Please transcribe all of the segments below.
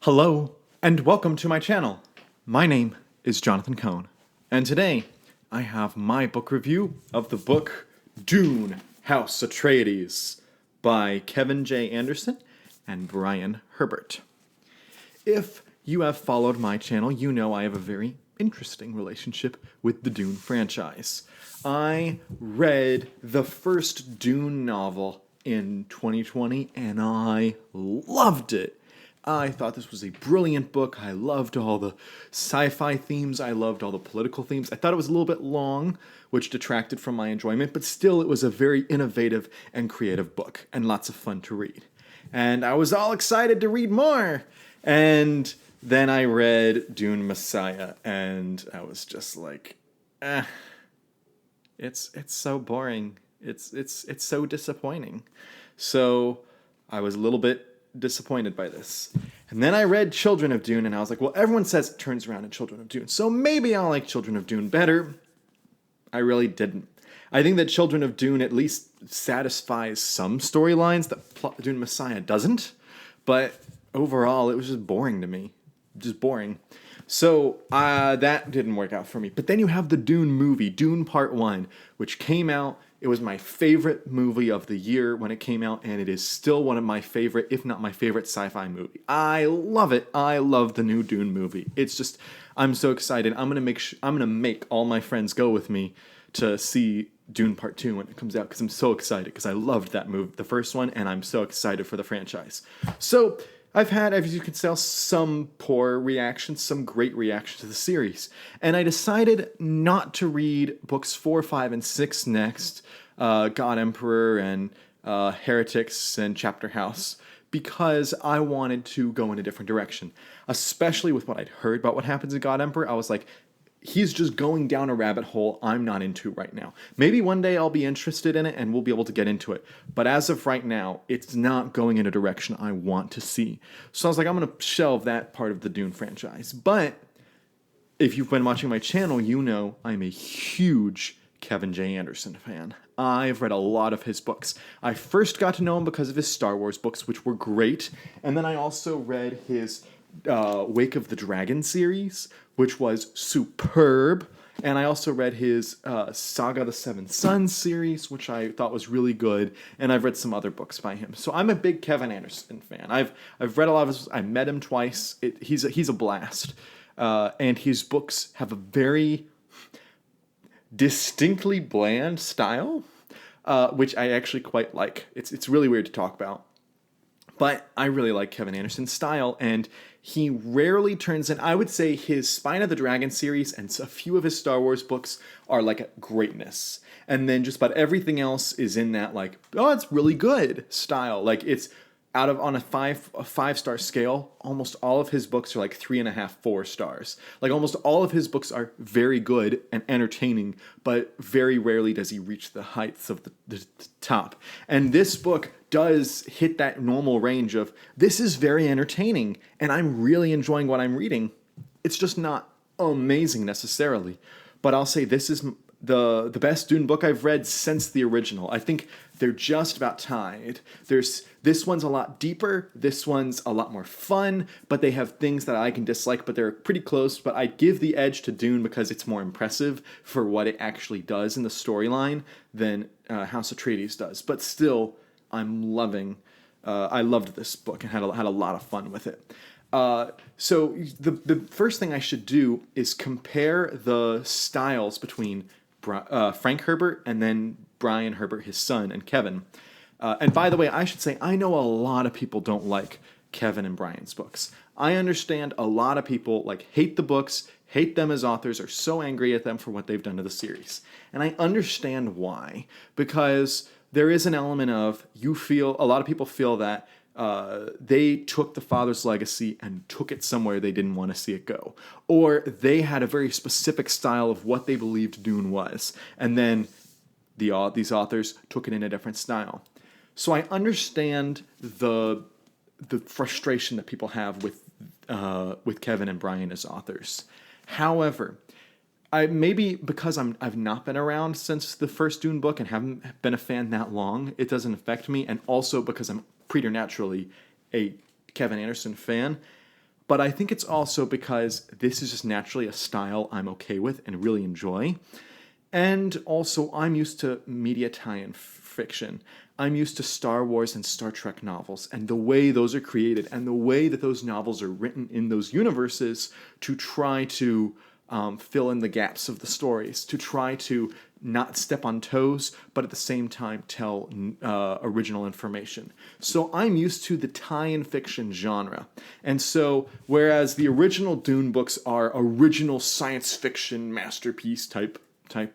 Hello, and welcome to my channel. My name is Jonathan Cohn, and today I have my book review of the book Dune, House Atreides by Kevin J. Anderson and Brian Herbert. If you have followed my channel, you know I have a very interesting relationship with the Dune franchise. I read the first Dune novel in 2020, and I loved it. I thought this was a brilliant book. I loved all the sci-fi themes. I loved all the political themes. I thought it was a little bit long, which detracted from my enjoyment, but still it was a very innovative and creative book and lots of fun to read. And I was all excited to read more. And then I read Dune Messiah, and I was just like, it's so boring. It's so disappointing. So I was a little bit disappointed by this. And then I read Children of Dune, and I was like, well, everyone says it turns around in Children of Dune, so maybe I'll like Children of Dune better. I really didn't. I think that Children of Dune at least satisfies some storylines that Dune Messiah doesn't, but overall, it was just boring to me. Just boring. So that didn't work out for me. But then you have the Dune movie, Dune Part 1, which came out. It was my favorite movie of the year when it came out, and it is still one of my favorite, if not my favorite, sci-fi movie. I love it. I love the new Dune movie. It's just, I'm so excited. I'm gonna make all my friends go with me to see Dune Part 2 when it comes out, because I'm so excited, because I loved that movie, the first one, and I'm so excited for the franchise. So I've had, as you can tell, some poor reactions, some great reactions to the series. And I decided not to read books 4, 5, and 6 next, God Emperor and Heretics and Chapter House, because I wanted to go in a different direction. Especially with what I'd heard about what happens in God Emperor, I was like, he's just going down a rabbit hole I'm not into right now. Maybe one day I'll be interested in it and we'll be able to get into it. But as of right now, it's not going in a direction I want to see. So I was like, I'm going to shelve that part of the Dune franchise. But if you've been watching my channel, you know I'm a huge Kevin J. Anderson fan. I've read a lot of his books. I first got to know him because of his Star Wars books, which were great. And then I also read his Wake of the Dragon series, which was superb. And I also read his Saga of the Seven Sons series, which I thought was really good. And I've read some other books by him. So I'm a big Kevin Anderson fan. I've read a lot of his. I met him twice. He's a blast. And his books have a very distinctly bland style, which I actually quite like. It's really weird to talk about. But I really like Kevin Anderson's style, and he rarely turns in. I would say his Spine of the Dragon series and a few of his Star Wars books are like greatness. And then just about everything else is in that like, oh, it's really good style. Like it's on a 5-star scale, almost all of his books are like 3.5, 4 stars. Like almost all of his books are very good and entertaining, but very rarely does he reach the heights of the top. And this book does hit that normal range of, this is very entertaining, and I'm really enjoying what I'm reading. It's just not amazing necessarily, but I'll say this is the best Dune book I've read since the original. I think they're just about tied. This one's a lot deeper, this one's a lot more fun, but they have things that I can dislike, but they're pretty close. But I give the edge to Dune because it's more impressive for what it actually does in the storyline than House Atreides does. But still, I'm loving. I loved this book and had a lot of fun with it. So the first thing I should do is compare the styles between Frank Herbert and then Brian Herbert, his son, and Kevin. And by the way, I should say, I know a lot of people don't like Kevin and Brian's books. I understand a lot of people like hate the books, hate them as authors, are so angry at them for what they've done to the series. And I understand why, because there is an element of, a lot of people feel that they took the father's legacy and took it somewhere they didn't want to see it go. Or they had a very specific style of what they believed Dune was. And then these authors took it in a different style. So I understand the frustration that people have with Kevin and Brian as authors. However, maybe because I've not been around since the first Dune book and haven't been a fan that long, it doesn't affect me. And also because I'm preternaturally a Kevin Anderson fan, but I think it's also because this is just naturally a style I'm okay with and really enjoy. And also, I'm used to media tie-in fiction. I'm used to Star Wars and Star Trek novels and the way those are created and the way that those novels are written in those universes to try to fill in the gaps of the stories, to try to not step on toes, but at the same time tell original information. So I'm used to the tie-in fiction genre. And so, whereas the original Dune books are original science fiction masterpiece type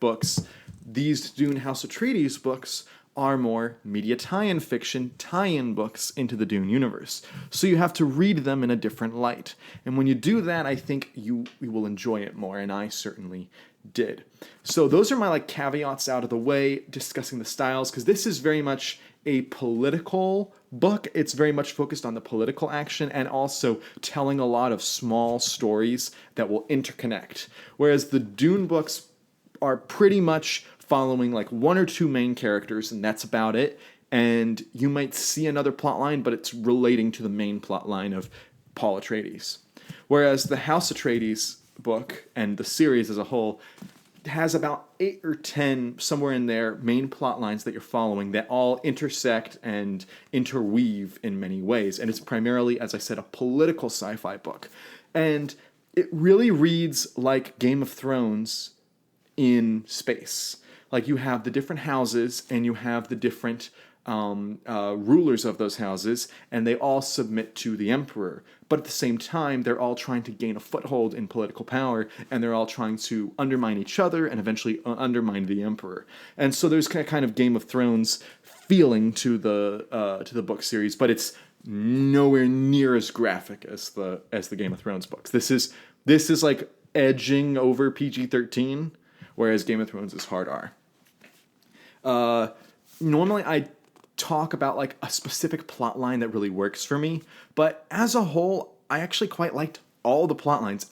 books, these Dune House Atreides books are more media tie-in fiction, tie-in books into the Dune universe. So you have to read them in a different light. And when you do that, I think you will enjoy it more, and I certainly did. So those are my caveats out of the way, discussing the styles, because this is very much a political book. It's very much focused on the political action and also telling a lot of small stories that will interconnect. Whereas the Dune books are pretty much following one or two main characters, and that's about it. And you might see another plot line, but it's relating to the main plot line of Paul Atreides. Whereas the House Atreides book and the series as a whole has about 8 or 10, somewhere in there, main plot lines that you're following that all intersect and interweave in many ways. And it's primarily, as I said, a political sci-fi book. And it really reads like Game of Thrones in space. You have the different houses and you have the different rulers of those houses, and they all submit to the emperor. But at the same time, they're all trying to gain a foothold in political power, and they're all trying to undermine each other and eventually undermine the emperor. And so there's kind of Game of Thrones feeling to the book series, but it's nowhere near as graphic as the Game of Thrones books. This is edging over PG-13, whereas Game of Thrones is hard R. Normally I talk about a specific plot line that really works for me, but as a whole, I actually quite liked all the plot lines.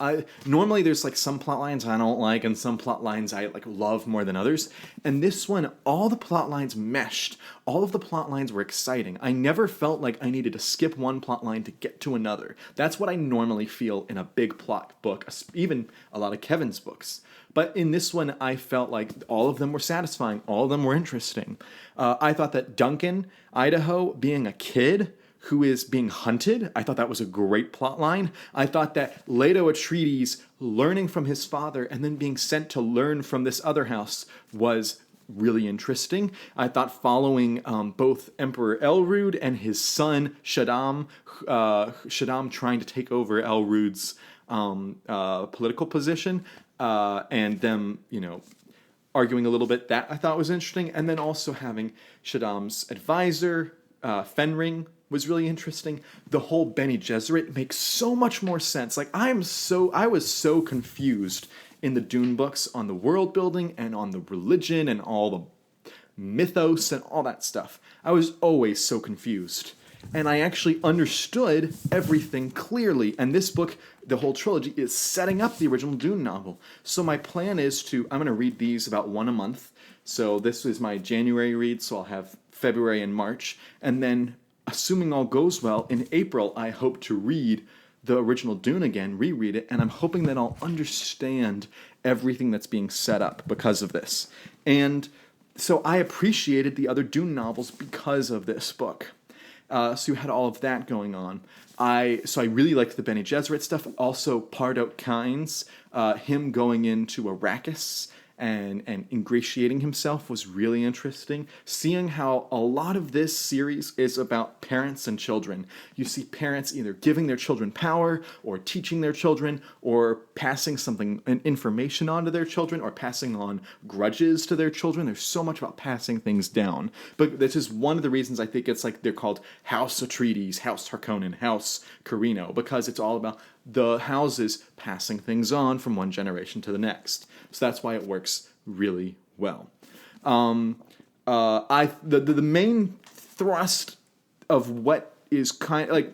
Normally there's some plot lines I don't like and some plot lines I love more than others. And this one, all the plot lines meshed. All of the plot lines were exciting. I never felt like I needed to skip one plot line to get to another. That's what I normally feel in a big plot book, even a lot of Kevin's books. But in this one, I felt like all of them were satisfying. All of them were interesting. I thought that Duncan, Idaho, being a kid who is being hunted, I thought that was a great plot line. I thought that Leto Atreides learning from his father and then being sent to learn from this other house was really interesting. I thought following both Emperor Elrond and his son Shaddam trying to take over Elrond's political position, and them, arguing a little bit, that I thought was interesting. And then also having Shaddam's advisor, Fenring, was really interesting. The whole Bene Gesserit makes so much more sense. I was so confused in the Dune books on the world building and on the religion and all the mythos and all that stuff. I was always so confused. And I actually understood everything clearly. And this book, the whole trilogy, is setting up the original Dune novel. So my plan is I'm going to read these about one a month. So this is my January read, so I'll have February and March. And then, assuming all goes well, in April, I hope to read the original Dune again, reread it, and I'm hoping that I'll understand everything that's being set up because of this. And so I appreciated the other Dune novels because of this book. So you had all of that going on. I really liked the Bene Gesserit stuff. Also, Pardo Kynes, him going into Arrakis and ingratiating himself was really interesting. Seeing how a lot of this series is about parents and children. You see parents either giving their children power or teaching their children or passing information on to their children or passing on grudges to their children. There's so much about passing things down. But this is one of the reasons I think it's they're called House Atreides, House Harkonnen, House Carino, because it's all about the houses passing things on from one generation to the next. So that's why it works really well. The main thrust of what is the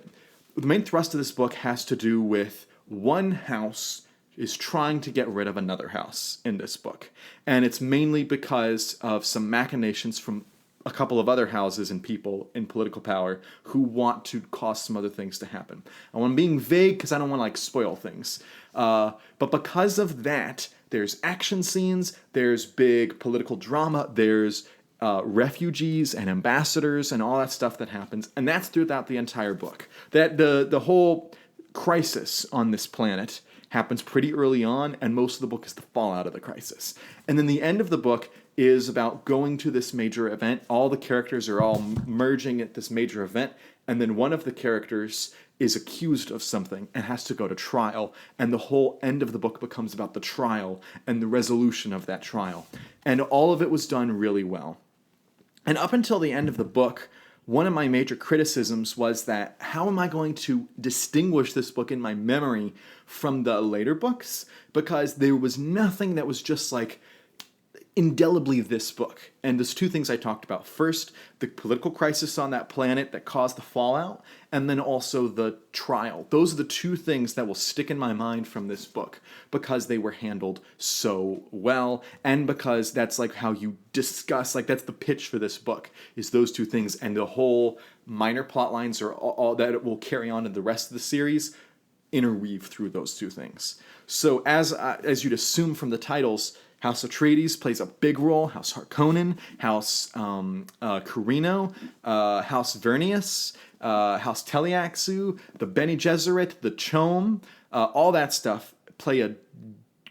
main thrust of this book has to do with one house is trying to get rid of another house in this book. And it's mainly because of some machinations from a couple of other houses and people in political power who want to cause some other things to happen. I'm being vague because I don't want to like spoil things. But because of that, there's action scenes, there's big political drama, there's refugees and ambassadors and all that stuff that happens, and that's throughout the entire book. That the whole crisis on this planet happens pretty early on, and most of the book is the fallout of the crisis. And then the end of the book is about going to this major event. All the characters are all merging at this major event, and then one of the characters is accused of something and has to go to trial, and the whole end of the book becomes about the trial and the resolution of that trial. And all of it was done really well. And up until the end of the book, one of my major criticisms was that how am I going to distinguish this book in my memory from the later books? Because there was nothing that was just like indelibly this book. And there's two things I talked about. First, the political crisis on that planet that caused the fallout, and then also the trial. Those are the two things that will stick in my mind from this book because they were handled so well, and because that's like how you discuss, like that's the pitch for this book, is those two things, and the whole minor plot lines are all that it will carry on in the rest of the series interweave through those two things. So as you'd assume from the titles, House Atreides plays a big role. House Harkonnen, House Carino, House Vernius, House Teliaxu, the Bene Gesserit, the Chom, all that stuff play a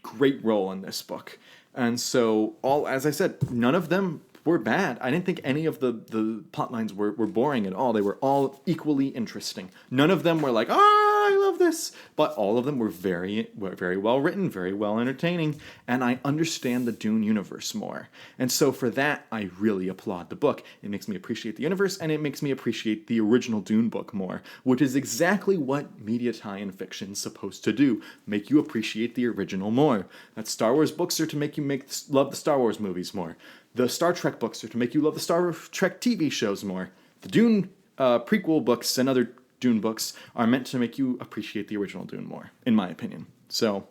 great role in this book. And so, as I said, none of them were bad. I didn't think any of the plot lines were boring at all. They were all equally interesting. None of them were like, I love this. But all of them were very well written, very well entertaining, and I understand the Dune universe more. And so for that, I really applaud the book. It makes me appreciate the universe, and it makes me appreciate the original Dune book more, which is exactly what media tie-in fiction's supposed to do, make you appreciate the original more. That Star Wars books are to make you love the Star Wars movies more. The Star Trek books are to make you love the Star Trek TV shows more. The Dune prequel books and other Dune books are meant to make you appreciate the original Dune more, in my opinion. So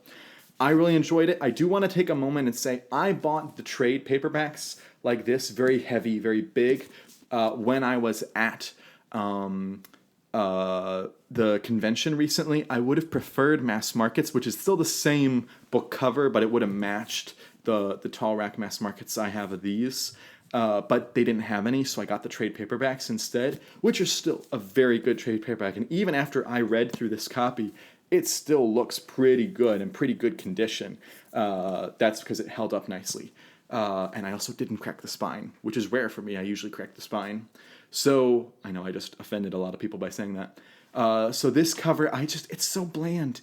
I really enjoyed it. I do want to take a moment and say I bought the trade paperbacks like this, very heavy, very big, when I was at the convention recently. I would have preferred mass markets, which is still the same book cover, but it would have matched the tall rack mass markets I have of these. But they didn't have any, so I got the trade paperbacks instead, which are still a very good trade paperback. And even after I read through this copy, it still looks pretty good and pretty good condition. That's because it held up nicely. And I also didn't crack the spine, which is rare for me. I usually crack the spine. So I know I just offended a lot of people by saying that. So this cover, it's so bland.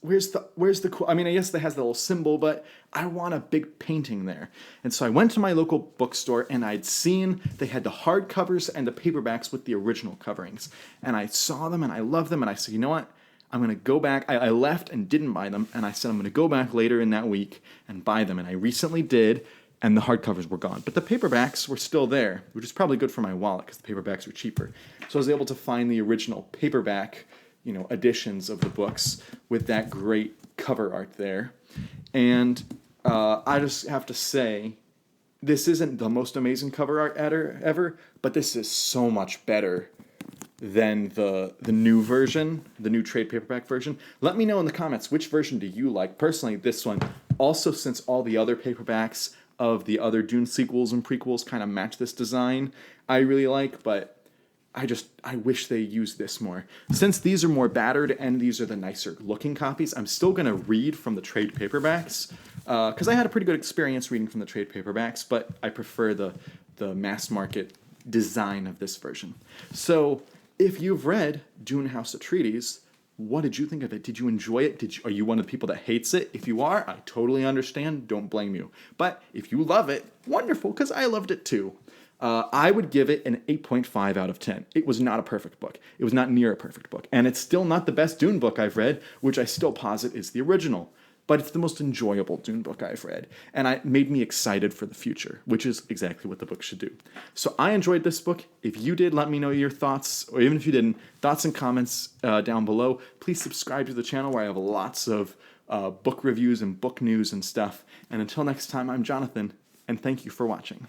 Where's the cool, I mean, I guess it has the little symbol, but I want a big painting there. And so I went to my local bookstore and I'd seen they had the hardcovers and the paperbacks with the original coverings. And I saw them and I loved them and I said, you know what? I'm going to go back. I left and didn't buy them. And I said, I'm going to go back later in that week and buy them. And I recently did. And the hardcovers were gone. But the paperbacks were still there, which is probably good for my wallet because the paperbacks were cheaper. So I was able to find the original paperback, editions of the books with that great cover art there. And I just have to say, this isn't the most amazing cover art ever, but this is so much better than the new version, the new trade paperback version. Let me know in the comments, which version do you like? Personally, this one. Also, since all the other paperbacks of the other Dune sequels and prequels kind of match this design, I really like, but I wish they used this more. Since these are more battered and these are the nicer looking copies, I'm still going to read from the trade paperbacks because I had a pretty good experience reading from the trade paperbacks, but I prefer the mass market design of this version. So if you've read Dune House Atreides, what did you think of it? Did you enjoy it? Are you one of the people that hates it? If you are, I totally understand. Don't blame you. But if you love it, wonderful, because I loved it too. I would give it an 8.5 out of 10. It was not a perfect book. It was not near a perfect book. And it's still not the best Dune book I've read, which I still posit is the original. But it's the most enjoyable Dune book I've read. And it made me excited for the future, which is exactly what the book should do. So I enjoyed this book. If you did, let me know your thoughts, or even if you didn't, thoughts and comments down below. Please subscribe to the channel where I have lots of book reviews and book news and stuff. And until next time, I'm Jonathan, and thank you for watching.